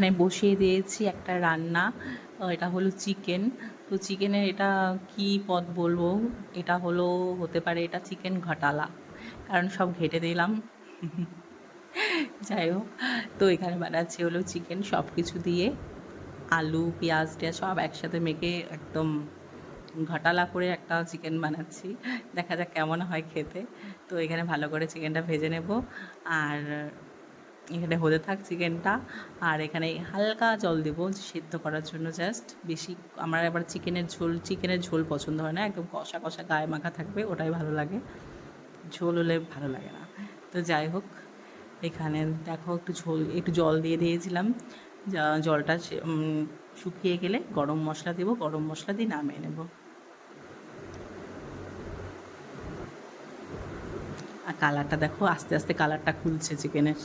এখানে বসিয়ে দিয়েছি একটা রান্না। এটা হলো চিকেন। তো চিকেনের এটা কি পদ বলবো, এটা হলো, হতে পারে এটা চিকেন ঘাটালা, কারণ সব ঘেটে দিলাম। যাই হোক, তো এখানে বানাচ্ছি হলো চিকেন সব কিছু দিয়ে, আলু পেঁয়াজ টেয়াজ সব একসাথে মেখে একদম ঘাটালা করে একটা চিকেন বানাচ্ছি। দেখা যাক কেমন হয় খেতে। তো এখানে ভালো করে চিকেনটা ভেজে নেব। আর এখানে হতে থাক চিকেনটা। আর এখানে হালকা জল দেবো সেদ্ধ করার জন্য, জাস্ট বেশি। আমার আবার চিকেনের ঝোল পছন্দ হয় না, একদম কষা কষা গায়ে মাখা থাকবে, ওটাই ভালো লাগে। ঝোল হলে ভালো লাগে না। তো যাই হোক, এখানে দেখো একটু জল দিয়ে দিয়েছিলাম। জলটা শুকিয়ে গেলে গরম মশলা দেবো, গরম মশলা দিয়ে নামিয়ে নেব। আর কালারটা দেখো, আস্তে আস্তে কালারটা খুলছে চিকেনের।